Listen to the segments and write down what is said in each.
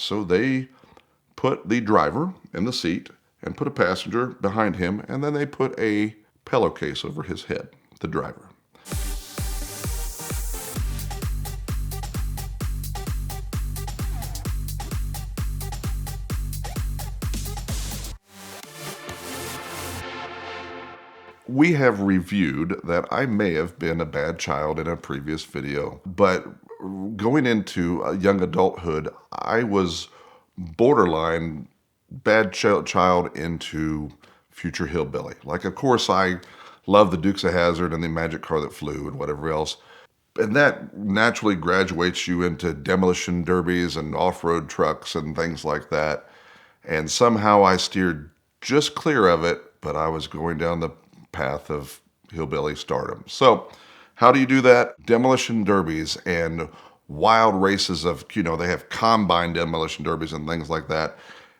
So they put the driver in the seat and put a passenger behind him, and then they put a pillowcase over his head, the driver. We have reviewed that I may have been a bad child in a previous video, but going into young adulthood, I was borderline bad child into future hillbilly. Like, of course, I love the Dukes of Hazzard and the Magic Car That Flew and whatever else. And that naturally graduates you into demolition derbies and off-road trucks and things like that. And somehow I steered just clear of it, but I was going down the path of hillbilly stardom. So how do you do that? Demolition derbies and wild races of, they have combine demolition derbies and things like that.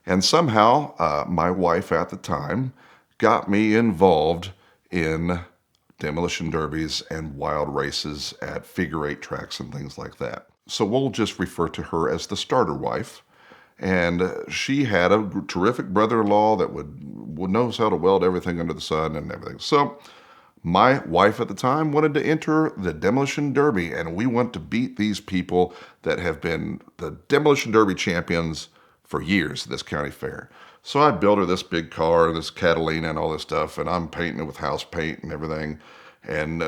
And somehow my wife at the time got me involved in demolition derbies and wild races at figure-8 tracks and things like that. So we'll just refer to her as the starter wife. And she had a terrific brother-in-law that would knows how to weld everything under the sun and everything. So my wife at the time wanted to enter the demolition derby, and we want to beat these people that have been the demolition derby champions for years at this county fair. So I built her this big car, this Catalina and all this stuff, and I'm painting it with house paint and everything, and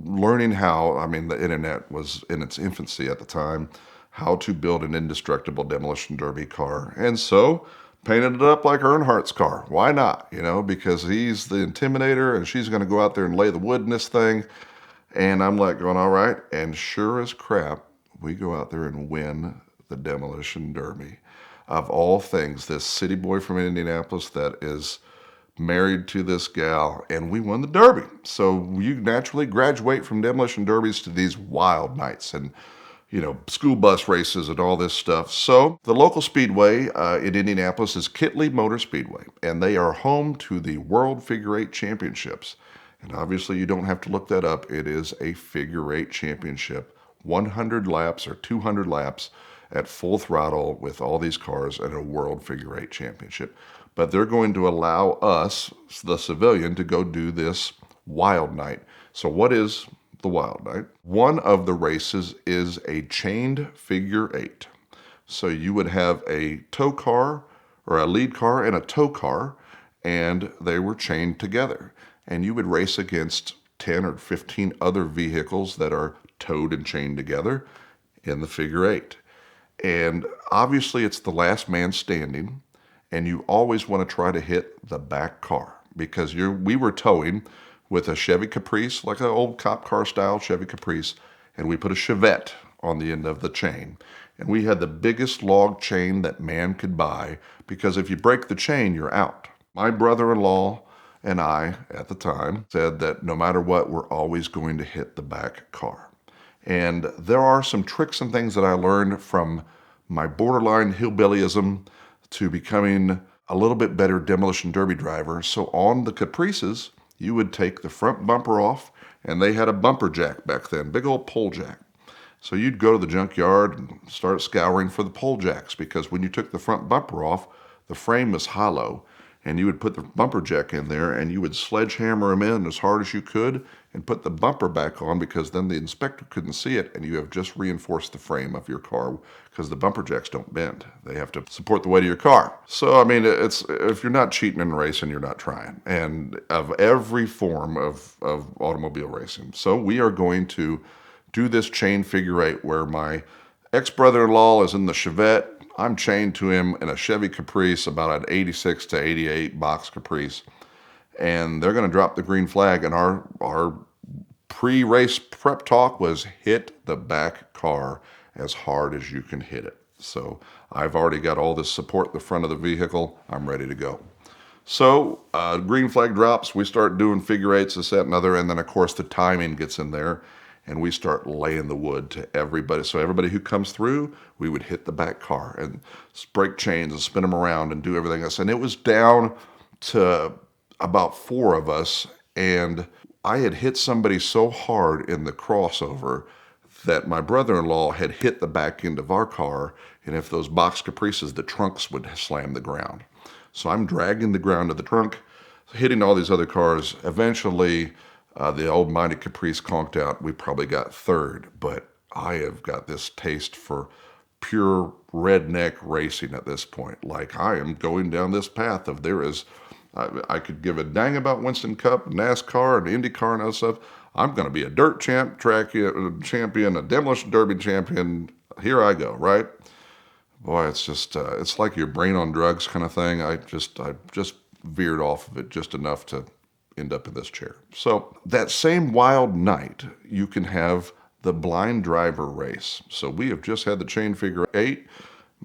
learning how, the internet was in its infancy at the time, how to build an indestructible demolition derby car. And so painted it up like Earnhardt's car. Why not? Because he's the intimidator and she's going to go out there and lay the wood in this thing. And I'm like going, all right. And sure as crap, we go out there and win the demolition derby. Of all things, this city boy from Indianapolis that is married to this gal, and we won the derby. So you naturally graduate from demolition derbies to these wild nights and school bus races and all this stuff. So the local speedway in Indianapolis is Kitley Motor Speedway, and they are home to the World Figure-8 Championships. And obviously you don't have to look that up. It is a figure-8 championship, 100 laps or 200 laps at full throttle with all these cars at a World Figure-8 Championship. But they're going to allow us, the civilian, to go do this wild night. So what is the wild night? One of the races is a chained figure-8. So you would have a tow car or a lead car and a tow car, and they were chained together. And you would race against 10 or 15 other vehicles that are towed and chained together in the figure-8. And obviously it's the last man standing, and you always want to try to hit the back car because we were towing with a Chevy Caprice, like an old cop car style Chevy Caprice, and we put a Chevette on the end of the chain. And we had the biggest log chain that man could buy, because if you break the chain, you're out. My brother-in-law and I, at the time, said that no matter what, we're always going to hit the back car. And there are some tricks and things that I learned from my borderline hillbillyism to becoming a little bit better demolition derby driver. So on the Caprices, you would take the front bumper off, and they had a bumper jack back then, big old pole jack. So you'd go to the junkyard and start scouring for the pole jacks, because when you took the front bumper off, the frame was hollow, and you would put the bumper jack in there, and you would sledgehammer them in as hard as you could and put the bumper back on, because then the inspector couldn't see it, and you have just reinforced the frame of your car, because the bumper jacks don't bend. They have to support the weight of your car. So, it's if you're not cheating in racing, you're not trying. And of every form of automobile racing. So we are going to do this chain figure-8 where my ex-brother-in-law is in the Chevette. I'm chained to him in a Chevy Caprice, about an 86 to 88 box Caprice. And they're going to drop the green flag. And our pre-race prep talk was hit the back car as hard as you can hit it. So I've already got all this support at the front of the vehicle. I'm ready to go. So green flag drops. We start doing figure-8s, this, that, and other. And then, of course, the timing gets in there. And we start laying the wood to everybody. So everybody who comes through, we would hit the back car and break chains and spin them around and do everything else. And it was down to about 4 of us. And I had hit somebody so hard in the crossover that my brother-in-law had hit the back end of our car And if those box Caprices, the trunks would slam the ground. So I'm dragging the ground of the trunk, hitting all these other cars. Eventually, the old-minded Caprice conked out. We probably got third, but I have got this taste for pure redneck racing at this point. Like, I am going down this path of I could give a dang about Winston Cup, NASCAR, and IndyCar and other stuff. I'm going to be a dirt track champion, a demolition derby champion. Here I go, right? Boy, it's just, it's like your brain on drugs kind of thing. I just veered off of it just enough to end up in this chair. So that same wild night, you can have the blind driver race. So we have just had the chain figure 8.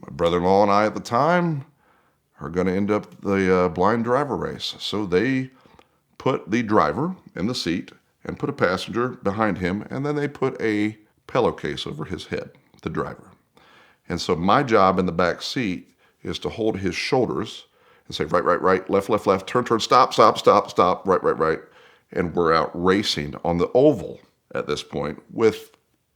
My brother-in-law and I at the time are going to end up the blind driver race. So they put the driver in the seat and put a passenger behind him, and then they put a pillowcase over his head, the driver. And so my job in the back seat is to hold his shoulders and say, right, right, right, left, left, left, turn, turn, stop, stop, stop, stop, right, right, right. And we're out racing on the oval at this point with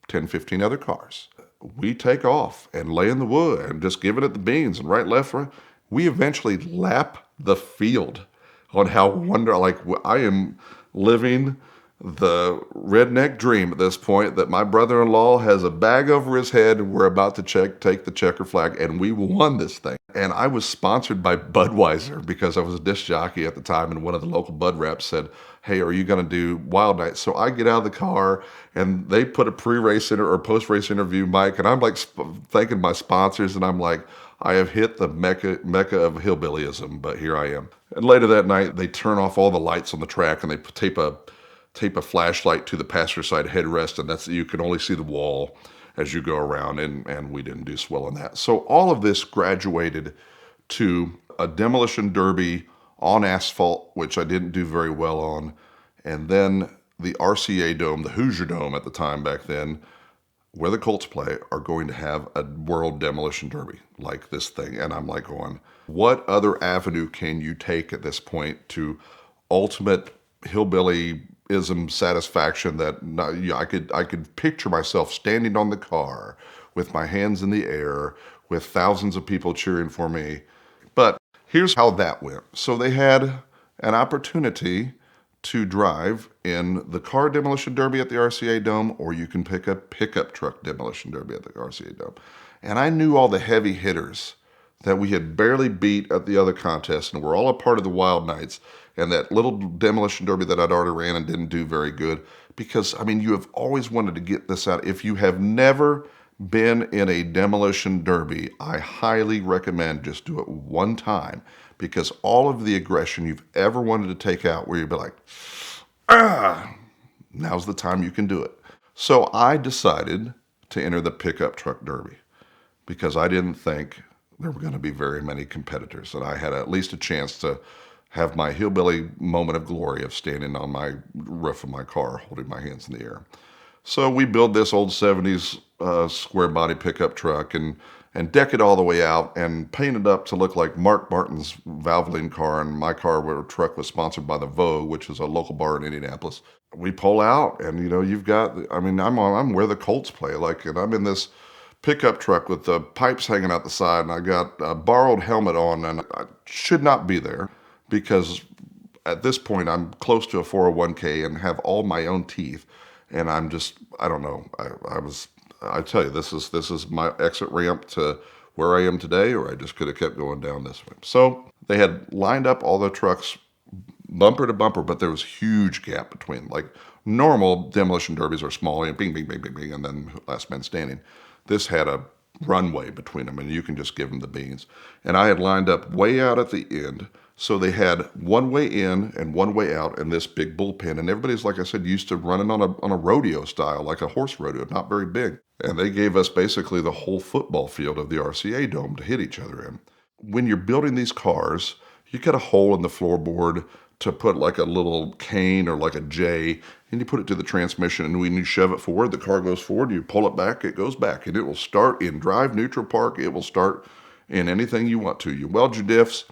10, 15 other cars. We take off and lay in the wood and just giving it the beans and right, left, right. We eventually lap the field on how like I am living the redneck dream at this point, that my brother-in-law has a bag over his head and we're about to take the checker flag, and we won this thing. And I was sponsored by Budweiser because I was a disc jockey at the time, and one of the local Bud reps said, hey, are you going to do Wild Night? So I get out of the car and they put a pre-race or post-race interview mic, and I'm like thanking my sponsors, and I'm like, I have hit the mecca of hillbillyism, but here I am. And later that night, they turn off all the lights on the track and they tape a flashlight to the passenger side headrest, and you can only see the wall as you go around, and we didn't do so well on that. So all of this graduated to a demolition derby on asphalt, which I didn't do very well on, and then the RCA Dome, the Hoosier Dome at the time back then, where the Colts play, are going to have a world demolition derby like this thing. And I'm like going, what other avenue can you take at this point to ultimate hillbillyism satisfaction that I could picture myself standing on the car with my hands in the air with thousands of people cheering for me. But here's how that went. So they had an opportunity to drive in the car demolition derby at the RCA Dome, or you can pick a pickup truck demolition derby at the RCA Dome. And I knew all the heavy hitters that we had barely beat at the other contests, and were all a part of the Wild Nights, and that little demolition derby that I'd already ran and didn't do very good. Because, I mean, you have always wanted to get this out. If you have never been in a demolition derby, I highly recommend just do it one time, because all of the aggression you've ever wanted to take out, where you'd be like, now's the time you can do it. So I decided to enter the pickup truck derby because I didn't think there were going to be very many competitors, and I had at least a chance to have my hillbilly moment of glory of standing on my roof of my car holding my hands in the air. So we build this old 70s square body pickup truck and deck it all the way out and paint it up to look like Mark Martin's Valvoline car, and my truck was sponsored by the Vogue, which is a local bar in Indianapolis. We pull out, and I'm where the Colts play, and I'm in this pickup truck with the pipes hanging out the side, and I got a borrowed helmet on, and I should not be there because at this point I'm close to a 401k and have all my own teeth, and I don't know. I tell you, this is my exit ramp to where I am today, or I just could have kept going down this way. So they had lined up all the trucks bumper to bumper, but there was huge gap between. Like normal demolition derbies are small, and bing, bing, bing, bing, bing, and then last man standing. This had a runway between them, and you can just give them the beans. And I had lined up way out at the end, so they had one way in and one way out in this big bullpen. And everybody's, like I said, used to running on a rodeo style, like a horse rodeo, not very big. And they gave us basically the whole football field of the RCA Dome to hit each other in. When you're building these cars, you cut a hole in the floorboard to put like a little cane or like a J, and you put it to the transmission, and when you shove it forward, the car goes forward, you pull it back, it goes back, and it will start in drive, neutral, park, it will start in anything you want to. You weld your diffs,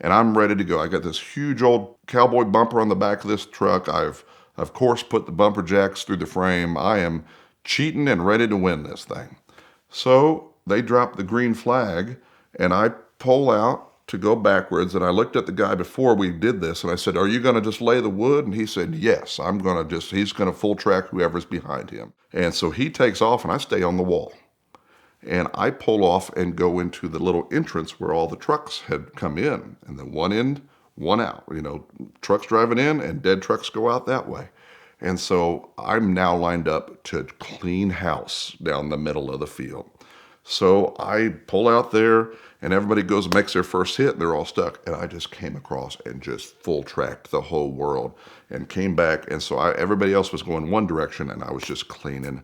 and I'm ready to go. I got this huge old cowboy bumper on the back of this truck. I've, of course, put the bumper jacks through the frame. I am cheating and ready to win this thing. So they drop the green flag, and I pull out to go backwards, and I looked at the guy before we did this, and I said, "Are you going to just lay the wood?" And he said, "Yes, he's going to full track whoever's behind him." And so he takes off, and I stay on the wall. And I pull off and go into the little entrance where all the trucks had come in, and then one in, one out. Trucks driving in and dead trucks go out that way. And so I'm now lined up to clean house down the middle of the field. So I pull out there, and everybody goes and makes their first hit, and they're all stuck. And I just came across and just full tracked the whole world and came back. And so everybody else was going one direction, and I was just cleaning,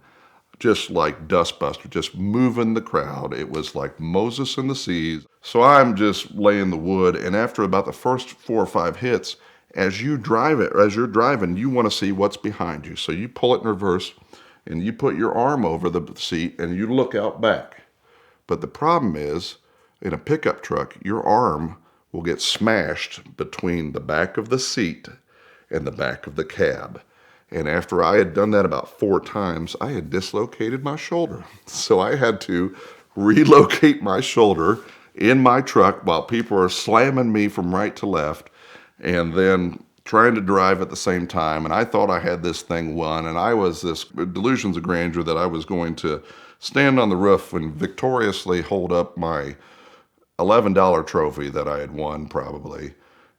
just like Dustbuster, just moving the crowd. It was like Moses in the seas. So I'm just laying the wood, and after about the first 4 or 5 hits, as you're driving, you want to see what's behind you. So you pull it in reverse, and you put your arm over the seat, and you look out back. But the problem is, in a pickup truck, your arm will get smashed between the back of the seat and the back of the cab. And after I had done that about 4 times, I had dislocated my shoulder. So I had to relocate my shoulder in my truck while people are slamming me from right to left, and then trying to drive at the same time. And I thought I had this thing won, and I was this delusions of grandeur that I was going to stand on the roof and victoriously hold up my $11 trophy that I had won, probably.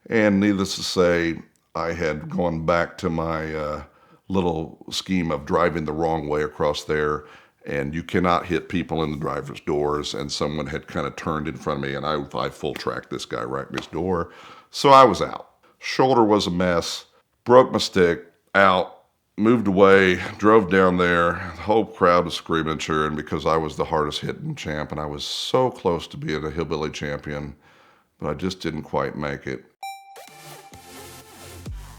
And needless to say, I had gone back to my little scheme of driving the wrong way across there, and you cannot hit people in the driver's doors, and someone had kind of turned in front of me, and I full tracked this guy right next door. So I was out. Shoulder was a mess, broke my stick, out, moved away, drove down there. The whole crowd was screaming and cheering because I was the hardest hitting champ, and I was so close to being a hillbilly champion, but I just didn't quite make it.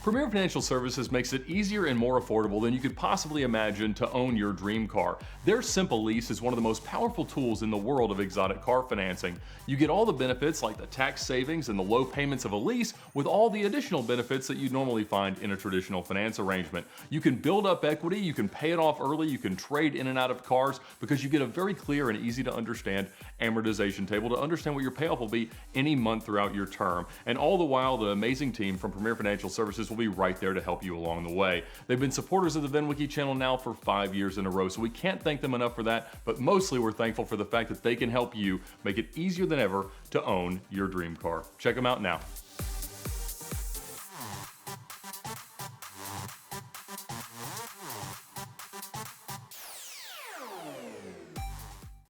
Premier Financial Services makes it easier and more affordable than you could possibly imagine to own your dream car. Their Simple Lease is one of the most powerful tools in the world of exotic car financing. You get all the benefits like the tax savings and the low payments of a lease with all the additional benefits that you normally find in a traditional finance arrangement. You can build up equity, you can pay it off early, you can trade in and out of cars because you get a very clear and easy to understand amortization table to understand what your payoff will be any month throughout your term. And all the while, the amazing team from Premier Financial Services will be right there to help you along the way. They've been supporters of the VINwiki channel now for 5 years in a row, so we can't thank them enough for that, but mostly we're thankful for the fact that they can help you make it easier than ever to own your dream car. Check them out now.